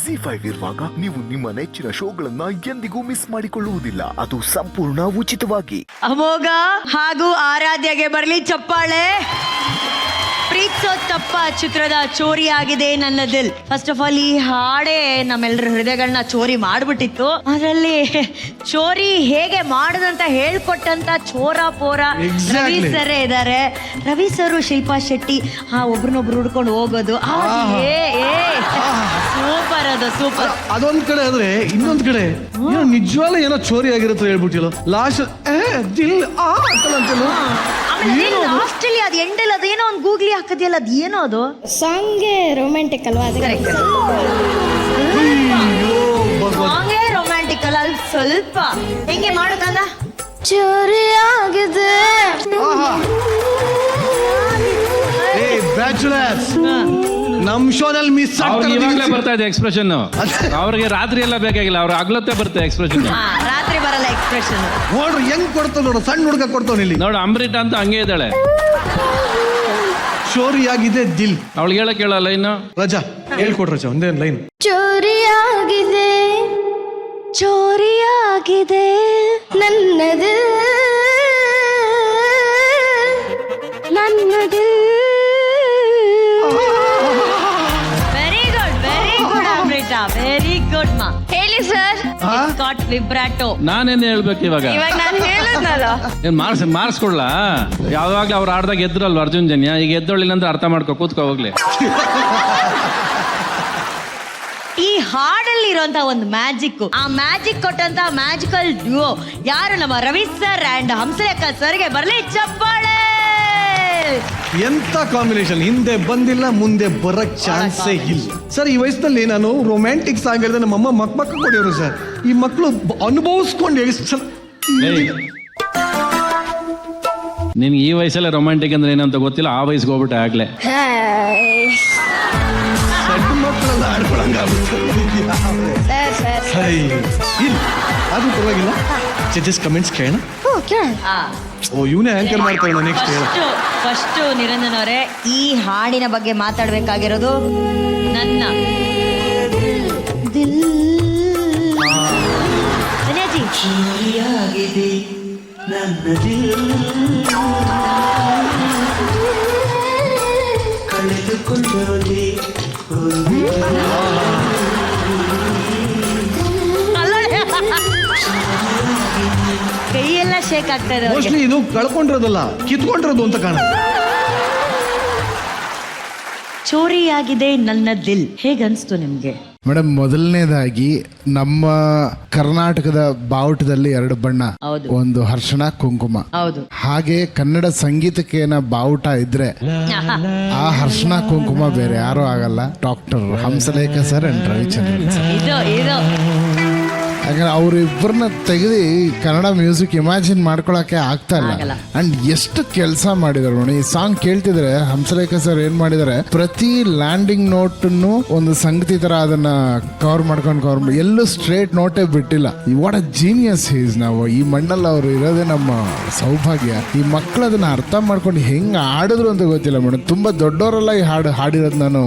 ZEE5 ಇರುವಾಗ ನೀವು ನಿಮ್ಮ ನೆಚ್ಚಿನ ಶೋಗಳನ್ನ ಎಂದಿಗೂ ಮಿಸ್ ಮಾಡಿಕೊಳ್ಳುವುದಿಲ್ಲ. ಅದು ಸಂಪೂರ್ಣ ಉಚಿತವಾಗಿ. ಅಮೋಘ ಹಾಗೂ ಆರಾಧ್ಯಗೆ ಬರಲಿ ಚಪ್ಪಾಳೆ. ಪ್ರೀತ್ಸೋ ತಪ್ಪ ಚಿತ್ರದ ಚೋರಿ ಆಗಿದೆ ನನ್ನ ದಿಲ್. ಫಸ್ಟ್ ಆಫ್ ಆಲ್ ಈ ಹಾಡೇ ನಮ್ಮೆಲ್ಲರ ಹೃದಯಗಳನ್ನ ಚೋರಿ ಮಾಡ್ಬಿಟ್ಟಿತ್ತು. ಅದರಲ್ಲಿ ಚೋರಿ ಹೇಗೆ ಮಾಡುದಂತ ಹೇಳ್ಕೊಟ್ಟಂತ ಚೋರ ಪೋರ ರವಿ ಸರ್ ಇದ್ದಾರೆ. ರವಿ ಸರ್, ಶಿಲ್ಪಾ ಶೆಟ್ಟಿ ಒಬ್ರನ್ನೊಬ್ರು ಹುಡ್ಕೊಂಡು ಹೋಗೋದು ಸೂಪರ್. ಅದು ಸೂಪರ್. ಅದೊಂದ್ ಕಡೆ ಆದ್ರೆ ಇನ್ನೊಂದ್ ಕಡೆ ನಿಜವಾಗ್ಲೂ ಏನೋ ಚೋರಿ ಆಗಿರುತ್ತೆ ಹೇಳ್ಬಿಟ್ಟಿಲ್ಲ. ಲಾಸ್ಟ್ ದಿಲ್ ಅಂತಲ್ಲ ಲಾಸ್ಟ್ ಅಲ್ಲಿ ಅದು ಎಂಡಲ್ಲಿ ಅದೇನೋ ಒಂದು ಗೂಗ್ಲಿ ಹಾಕದಿಯಲ್ಲ, ಅದು ಏನೋ ಅದು ಸಾಂಗ್ ರೊಮ್ಯಾಂಟಿಕ್ ಅಲ್ವಾ? ಸಾಂಗೇ ರೊಮ್ಯಾಂಟಿಕ್ ಅಲ್ಲ, ಅಲ್ಲಿ ಸ್ವಲ್ಪ ಹೆಂಗೆ ಮಾಡೋದಲ್ಲ. ಚೋರಿ ಆಗಿದೆ ಬ್ಯಾಚುಲರ್ಸ್ ನಮ್ ಶೋನಲ್ಲಿ ಮಿಸ್ ಇವಾಗಲೇ ಬರ್ತಾ ಇದೆ ಎಕ್ಸ್ಪ್ರೆಷನ್. ಅವ್ರಿಗೆ ರಾತ್ರಿ ಎಲ್ಲ ಬೇಕಾಗಿಲ್ಲ, ಅವ್ರ ಆಗ್ಲತ್ತೆ ಬರುತ್ತೆ ಎಕ್ಸ್ಪ್ರೆಷನ್. ರಾತ್ರಿ ಬರಲ್ಲ ಎಕ್ಸ್ಪ್ರೆಷನ್. ನೋಡ್ರಿ ಹೆಂಗ್ ಕೊಡ್ತಾವ ನೋಡು, ಸಣ್ಣ ಹುಡುಗ ಕೊಡ್ತಾವ ಇಲ್ಲಿ ನೋಡು. ಅಮೃತ ಅಂತ ಹಂಗೆ ಇದ್ದಾಳೆ. ಚೋರಿ ಆಗಿದೆ ದಿಲ್. ಅವಳಿಗೆ ಹೇಳಕ್ ಹೇಳಲ್ಲ ಇನ್ನು. ರಜಾ ಹೇಳ್ಕೊಡ್ರ ರಜಾ ಒಂದೇ ಲೈನ್. ಚೋರಿ ಆಗಿದೆ, ಚೋರಿ ಆಗಿದೆ ನನ್ನದು ನನ್ನದು. ವೆರಿ ಗುಡ್ ಅಮೃತ, ವೆರಿ ಗುಡ್ ಮಾ. ಹೇಳಿ ಸರ್. ಗಾಟ್ ವಿಬ್ರಾಟೋ. ನಾನೇನ್ ಹೇಳ್ಬೇಕು ಇವಾಗ ನಾನು ಹೇಳಿದ್ನಲ್ಲ. ಏನ್ ಮಾರ್ಸ್ಕೊಡ್ಲಾ? ಯಾವಾಗ್ಲೂ ಅವ್ರು ಆಡ್ದಾಗ ಎದ್ರಲ್ವ ಅರ್ಜುನ್ ಜನ್ಯ, ಈಗ ಎದ್ದೊಳ್ಳಿಲ್ಲ ಅಂದ್ರೆ ಅರ್ಥ ಮಾಡ್ಕೊ, ಕೂತ್ಕೋ ಹೋಗ್ಲಿ. ಈ ಹಾಡಲ್ಲಿ ಇರುವಂತ ಒಂದು ಮ್ಯಾಜಿಕ್, ಆ ಮ್ಯಾಜಿಕ್ ಕೊಟ್ಟಂತ ಮ್ಯಾಜಿಕಲ್ ಡ್ಯೂಯೋ ಯಾರು? ನಮ್ಮ ರವಿ ಸರ್ ಅಂಡ್ ಹಂಸಲೇಖ ಸರ್ಗೆ ಬರಲಿ ಚಪ್ಪಾಳೆ. ಎಂತ ಕಾಂಬಿನೇಷನ್. ಹಿಂದೆ ಬಂದಿಲ್ಲ, ಮುಂದೆ ಬರಕ್ ಚಾನ್ಸೇ ಇಲ್ಲ ಸರ್. ಈ ವಯಸ್ಸಿನಲ್ಲಿ ನಾನು ರೊಮ್ಯಾಂಟಿಕ್ ಸಾಂಗ್ ಹೇಳಿದ್ರೆ ನಮ್ಮಮ್ಮ ಮಕ್ಕ ಕೊಡಿಯೋರು ಸರ್. ಈ ಮಕ್ಕಳು ಅನುಭವಿಸ್ಕೊಂಡು ಎಷ್ಟು ನಿನ್ಗೆ ಈ ವಯಸ್ಸಲ್ಲೇ ರೊಮ್ಯಾಂಟಿಕ್ ಅಂದ್ರೆ ಏನಂತ ಗೊತ್ತಿಲ್ಲ, ಆ ವಯಸ್ಸಿಗೆ ಹೋಗ್ಬಿಟ್ಟೆ ಆಗ್ಲೇ. ಸಣ್ಣ ಮಕ್ಕಳೆಲ್ಲ ಆಡ್ಕೊಳಂಗ ಅದು ಪರವಾಗಿಲ್ಲ. ಜಡ್ಜಸ್ ಕಮೆಂಟ್ಸ್ ಕೇಳೋಣ. ಓ ಇವನೇ ಆಂಕರ್ ಮಾಡ್ತಾರೆ ನೆಕ್ಸ್ಟ್. ಫಸ್ಟ್ ನಿರಂಜನ್ ಅವರೇ, ಈ ಹಾಡಿನ ಬಗ್ಗೆ ಮಾತಾಡ್ಬೇಕಾಗಿರೋದು ನನ್ನ ಚೋರಿಯಾಗಿದೆ ನನ್ನ ದಿಲ್, ಕಳೆದುಕೊಂಡೋದೆ ಕೈಯೆಲ್ಲ ಶೇಕ್ ಆಗ್ತಾ ಇದೆ. ಮೋಸ್ಟ್ಲಿ ಇದು ಕಳ್ಕೊಂಡಿರೋದಲ್ಲ, ಕಿತ್ಕೊಂಡಿರೋದು ಅಂತ ಕಾಣ. ಚೋರಿಯಾಗಿದೆ ನನ್ನ ದಿಲ್ ಹೇಗನ್ಸ್ತು ನಿಮ್ಗೆ? ಮೇಡಮ್, ಮೊದಲನೇದಾಗಿ ನಮ್ಮ ಕರ್ನಾಟಕದ ಬಾವುಟದಲ್ಲಿ 2 ಬಣ್ಣ, ಒಂದು ಅರ್ಶಿಣ ಕುಂಕುಮ. ಹೌದು. ಹಾಗೆ ಕನ್ನಡ ಸಂಗೀತಕ್ಕೆ ಬಾವುಟ ಇದ್ರೆ ಆ ಅರ್ಶಿಣ ಕುಂಕುಮ ಬೇರೆ ಯಾರು ಆಗಲ್ಲ, doctor Hamsalekha sir and Ravichandran sir. ಯಾಕಂದ್ರೆ ಅವ್ರಿಬ್ಬರನ್ನ ತೆಗೆದು ಕನ್ನಡ ಮ್ಯೂಸಿಕ್ ಇಮ್ಯಾಜಿನ್ ಮಾಡ್ಕೊಳಕ್ಕೆ ಆಗ್ತಾ ಇಲ್ಲ. ಅಂಡ್ ಎಷ್ಟು ಕೆಲಸ ಮಾಡಿದಾರೆ ನೋಡಿ. ಈ ಸಾಂಗ್ ಕೇಳ್ತಿದ್ರೆ ಹಂಸಲೇಖ ಸರ್ ಏನ್ ಮಾಡಿದಾರೆ, ಪ್ರತಿ ಲ್ಯಾಂಡಿಂಗ್ ನೋಟನ್ನು ಒಂದು ಸಂಗತಿ ತರ ಅದನ್ನ ಕವರ್ ಮಾಡ್ಕೊಂಡು ಎಲ್ಲೂ ಸ್ಟ್ರೇಟ್ ನೋಟೇ ಬಿಟ್ಟಿಲ್ಲ. What a genius is. ನಾವು ಈ ಮಣ್ಣಲ್ಲಿ ಅವ್ರು ಇರೋದೇ ನಮ್ಮ ಸೌಭಾಗ್ಯ. ಈ ಮಕ್ಕಳು ಅದನ್ನ ಅರ್ಥ ಮಾಡ್ಕೊಂಡು ಹೆಂಗ್ ಆಡಿದ್ರು ಅಂತ ಗೊತ್ತಿಲ್ಲ ಮೇಡಮ್. ತುಂಬಾ ದೊಡ್ಡವರೆಲ್ಲ ಈ ಹಾಡಿರೋದು ನಾನು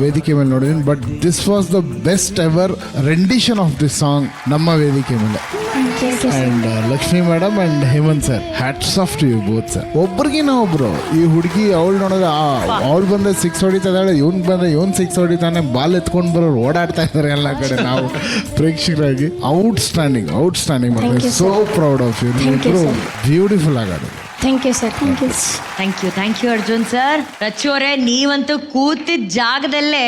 ವೇದಿಕೆ ಮೇಲೆ ನೋಡಿದೀನಿ. But this was the best ever rendition of this song ನಮ್ಮ ವೇದಿಕೆ ಮೇಲೆ. And Lakshmi madam and Hemant sir, hats off to you both sir. ಒಬ್ರಿಗಿನ ಒಬ್ರು. ಈ ಹುಡುಗಿ ಅವಳು ನೋಡಿದ್ರೆ ಅವಳು ಬಂದ್ರೆ 6 ಹೊಡಿತಾಳೆ, ಇವನ್ ಬಂದ್ರೆ ಇವನ್ 6 ಹೊಡಿತಾನೆ. ಬಾಲ್ ಎತ್ಕೊಂಡ್ ಬರೋರು ಓಡಾಡ್ತಾ ಇದಾರೆ ಎಲ್ಲ ಕಡೆ. ನಾವು ಪ್ರೇಕ್ಷಕರಾಗಿ out standing so proud of you. Beautiful ಆಗೋದು. Thank you sir. Thank you Arjun sir. Rachu ಅವರೇ, ನೀವಂತೂ ಕೂತಿದ್ದ ಜಾಗದಲ್ಲೇ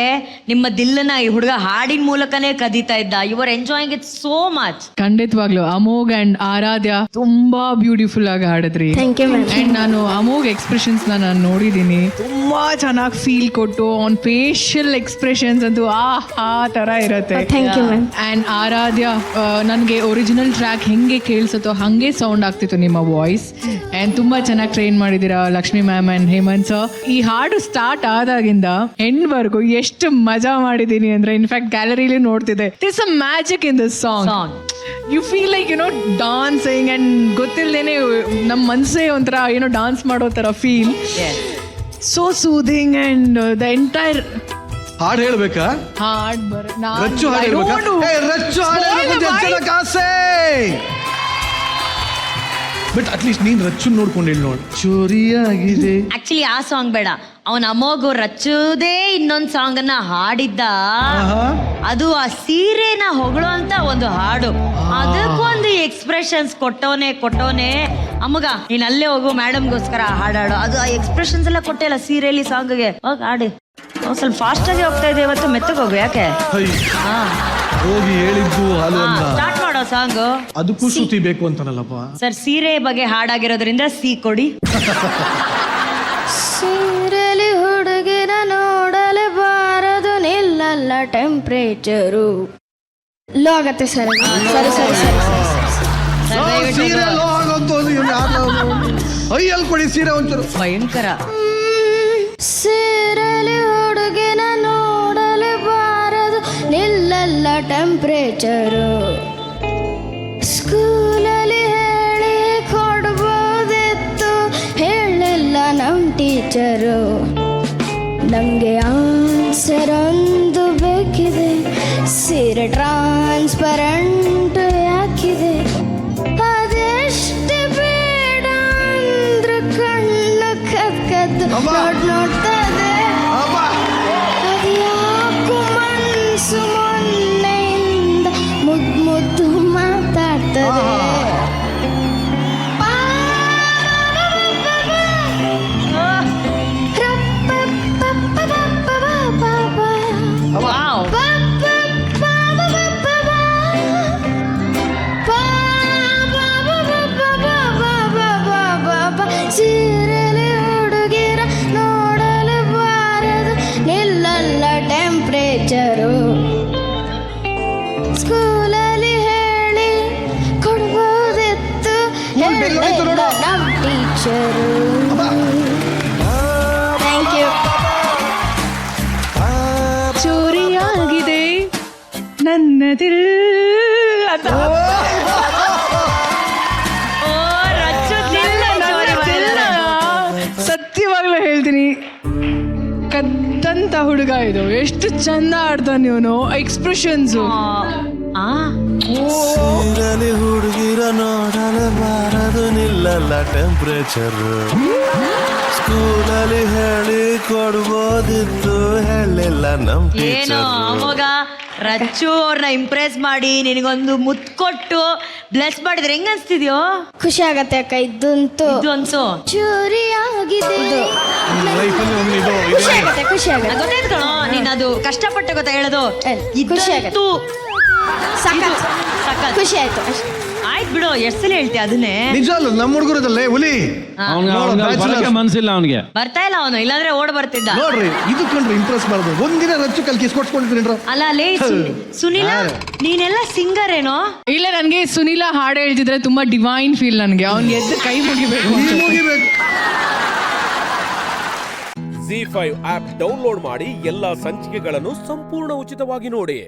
ನಿಮ್ಮ ದಿಲ್ಲನ್ನ ಈ ಹುಡುಗ ಹಾಡಿನ ಮೂಲಕನೇ ಕದೀತಾ ಇದ್ದ. You are enjoying it so much. ಖಂಡಿತವಾಗ್ಲು ಅಮೋಘ್ ಅಂಡ್ ಆರಾಧ್ಯ ತುಂಬಾ ಬ್ಯೂಟಿಫುಲ್ ಆಗಿ ಹಾಡಿದ್ರಿ. ಅಂಡ್ ನಾನು ಅಮೋಘ್ ಎಕ್ಸ್ಪ್ರೆಷನ್ಸ್ ನಾನು ನೋಡಿದೀನಿ, ತುಂಬಾ ಚೆನ್ನಾಗಿ ಫೀಲ್ ಕೊಟ್ಟು ಆನ್ ಫೇಶಿಯಲ್ ಎಕ್ಸ್ಪ್ರೆಷನ್ಸ್ ಅಂತೂ ಆ ತರ ಇರುತ್ತೆ. ಅಂಡ್ ಆರಾಧ್ಯ, ನನಗೆ ಒರಿಜಿನಲ್ ಟ್ರ್ಯಾಕ್ ಹೆಂಗೆ ಕೇಳಿಸುತ್ತೋ ಹಂಗೆ ಸೌಂಡ್ ಆಗ್ತಿತ್ತು ನಿಮ್ಮ ವಾಯ್ಸ್. ಅಂಡ್ ತುಂಬಾ ಚೆನ್ನಾಗಿ ಟ್ರೈನ್ ಮಾಡಿದೀರಾ Lakshmi ma'am and Hemant sir. ಈ ಹಾಡು ಸ್ಟಾರ್ಟ್ ಆದಾಗಿಂದ ಎಂಡ್ ವರ್ಗು ಎಷ್ಟು ಮಜಾ ಮಾಡಿದೀನಿ ಅಂದ್ರೆ, ಇನ್ಫ್ಯಾಕ್ಟ್ ಗ್ಯಾಲರಿಲಿ ನೋಡ್ತಿದ್ದೆ. This a magic in this song. You feel like dancing and ಗೊತ್ತಿಲ್ಲದೇನೆ ನಮ್ಮ ಮನಸ್ಸೇ ಒಂಥರ ಡಾನ್ಸ್ ಮಾಡೋ ತರ feel. So soothing and the entire ಹಾಡು ಹೇಳ್ಬೇಕಾ? ಹಾಡ್ ರಚ್ಚು ಹಾಡು ಹೇಳ್ಬೇಕಾ? ರಚ್ಚು ಹಾಡು ಹೇಳ್ಬೇಕು ಅಂತ ಜನಕ್ಕೆ ಆಸೆ. ಬಟ್ ಅಟ್ಲೀಸ್ಟ್ ನೀನ್ ರಚ್ಚು ನೋಡ್ಕೊಂಡು ಹೇಳಿ ನೋಡು. ಚೋರಿಯಾಗಿದೆ. ಆಕ್ಚುಲಿ ಆ ಸಾಂಗ್ ಬೇಡ, ಅವನ ಅಮೋಘು ರಚ್ಚುದೇ ಇನ್ನೊಂದ್ ಸಾಂಗ್ ಅನ್ನ ಹಾಡಿದ್ದ. ಅದು ಆ ಸೀರೆನ ಹೊಗಳೋ ಅಂತ ಒಂದು ಹಾಡು, ಅದಕ್ಕೊಂದು ಎಕ್ಸ್ಪ್ರೆಷನ್ಸ್ ಕೊಟ್ಟೋನೆ ಅಮ್ಮಗ ನೀನ್ ಅಲ್ಲೇ ಹೋಗು ಮೇಡಮ್ಗೋಸ್ಕರ ಹಾಡಾಡು. ಅದು ಆ ಎಕ್ಸ್ಪ್ರೆಷನ್ಸ್ ಎಲ್ಲ ಕೊಟ್ಟಿಲ್ಲ ಸೀರೆಯಲ್ಲಿ ಸಾಂಗ್ಗೆ. ಹೋಗಿ ಹಾಡಿ. ಸ್ವಲ್ಪ ಫಾಸ್ಟ್ ಆಗಿ ಹೋಗ್ತಾ ಇದೆ ಇವತ್ತು, ಮೆತ್ತಗೆ ಹೋಗು. ಯಾಕೆ ಹೋಗಿ ಹೇಳಿದ್ದು ಹಾಲು ಅಲ್ಲ. ಸ್ಟಾರ್ಟ್ ಮಾಡೋ ಸಾಂಗ್. ಅದಕ್ಕೂ ಶ್ರುತಿ ಬೇಕು ಅಂತಾನಲ್ಲಪ್ಪ ಸರ್, ಸೀರೆ ಬಗ್ಗೆ ಹಾಡಾಗಿರೋದ್ರಿಂದ ಸಿ ಕೊಡಿ. ಸೀರೆಲಿ ಹುಡುಗಿನ ನೋಡಲು ಬಾರದು, ನಿಲ್ಲಲ್ಲ ಟೆಂಪ್ರೇಚರು. ಲೋ ಆಗತ್ತೆ ಸರ್. ಸೀರೆ ಲೋ ಆಗೋದು. ಅಯ್ಯಲ್ಲಿ ಕೊಡಿ ಸೀರೆ ಒಂಚೂರು. ಭಯಂಕರ. ಸೀರೆಲಿ ಹುಡುಗಿನ ನೋಡಲು ಬಾರದು, ನಿಲ್ಲಲ್ಲ ಟೆಂಪ್ರೇಚರು. ಸ್ಕೂಲಲ್ಲಿ ಹೇಳಿ ಕೊಡ್ಬೋದಿತ್ತು, ಹೇಳಿಲ್ಲ ನಮ್ ಟೀಚರು. ನಮಗೆ ಆನ್ಸರ್ ಒಂದು ಬೇಕಿದೆ, ಸೀರೆ ಟ್ರಾನ್ಸ್ಪರೆಂಟ್ ಯಾಕಿದೆ. ಅದೆಷ್ಟು ಬೇಡ ಅಂದ್ರು ಕಣ್ಣು ಕದ್ದು ನೋಡ್ತದೆ. ಅದ್ಯಾಕೋ ಮನ್ಸು ಮೊನ್ನೆಯಿಂದ ಮುದ್ದು ಮಾತಾಡ್ತದೆ. ಸೀರೆಲಿ ಹುಡುಗಿರ ನೋಡಲು ಬಾರದು, ನಿಲ್ಲಲ್ಲ ಟೆಂಪ್ರೇಚರು. ಸ್ಕೂಲಲ್ಲಿ ಹೇಳಿ ಕೊಡ್ಬೋದಿತ್ತು, ಹೇಳಿಲ್ಲ ನಮ್ ಟೀಚರು. Thank you. ಚೋರಿಯಾಗಿದೆ ನನ್ನದಿಲ್ ಅಂತ. ಸತ್ಯವಾಗ್ಲೂ ಹೇಳ್ತೀನಿ, ಕದ್ದಂತ ಹುಡುಗ ಇದು. ಎಷ್ಟು ಚಂದ ಆಡ್ತಾನೆ ಇವನು. ಎಕ್ಸ್ಪ್ರೆಷನ್ಸು. ಸೀರೆಲಿ ಹುಡುಗಿರ ನೋಡಲು ಬಾರದು, ನಿಲ್ಲಲ್ಲ ಟೆಂಪ್ರೇಚರ್. ಸ್ಕೂಲಲ್ಲಿ ಹೇಳಿ ಕೊಡ್ಬೋದಿತ್ತು, ಹೇಳಿಲ್ಲ ನಮ್ ಏನೋ ಟೀಚರ್. ಅಮೋಘ ರಚ್ಚು ಅವ್ರನ್ನ ಇಂಪ್ರೆಸ್ ಮಾಡಿ ನಿನಗೊಂದು ಮುತ್ತು ಕೊಟ್ಟು ಬ್ಲೆಸ್ ಮಾಡಿದ್ರೆ ಹೆಂಗ ಅನ್ಸ್ತಿದ್ಯೋ? ಖುಷಿ ಆಗತ್ತೆ ಅಕ್ಕ. ಇದಂತೂ ಇದು ಅನ್ಸು. ಚೋರಿಯಾಗಿದೆ. ಖುಷಿ ಆಗತ್ತೆ, ಖುಷಿ ಆಗತ್ತೆ. ಗೊತ್ತಾಯ್ತು ಕಣೋ, ನೀನ್ ಅದು ಕಷ್ಟಪಟ್ಟೆ ಗೊತ್ತಾ ಹೇಳೋದು. ಖುಷಿ ಆಗತ್ತೆ. ಸಖತ್ ಸಖತ್ ಖುಷಿ ಆಯ್ತು. ಆಯ್ತು ಬಿಡು, ಎಷ್ಟು ಸಲ ಹೇಳ್ತೀಯ ಅದನ್ನೇ. ನಿಜ ಅಲ್ಲ, ನಮ್ಮ ಹುಡುಗರದಲ್ಲೇ ಹುಲಿ ಬರಕ್ಕೆ ಮನ್ಸಿಲ್ಲ ಅವನಿಗೆ. ಬರ್ತಾ ಇಲ್ಲ ಅವನು, ಇಲ್ಲಾಂದ್ರೆ ಓಡ್ ಬರ್ತಿದ್ದ. ನೋಡ್ರಿ, ಇದು ಕಂಡ್ರಿ ಇಂಪ್ರೆಸ್ ಮಾಡೋದು. ಒಂದಿನ ರಚ್ಚು ಕಲ್ ಕಿಸ್ಕೊಟ್ಕೊಂಡಿದ್ರಿ. ಅಲ್ಲ ಲೇ ಸುನಿಲ, ನೀನೆಲ್ಲ ಸಿಂಗರ್ ಏನೋ? ಇಲ್ಲ, ನನಗೆ ಸುನಿಲ ಹಾಡು ಹೇಳ್ತಿದ್ರೆ ತುಂಬಾ ಡಿವೈನ್ ಫೀಲ್. ನನಗೆ ಅವ್ನಿಗೆ ಎದ್ದು ಕೈ ಮುಗಿಬೇಕು. ZEE5 ಆಪ್ ಡೌನ್ಲೋಡ್ ಮಾಡಿ ಎಲ್ಲಾ ಸಂಚಿಕೆಗಳನ್ನು ಸಂಪೂರ್ಣ ಉಚಿತವಾಗಿ ನೋಡಿ.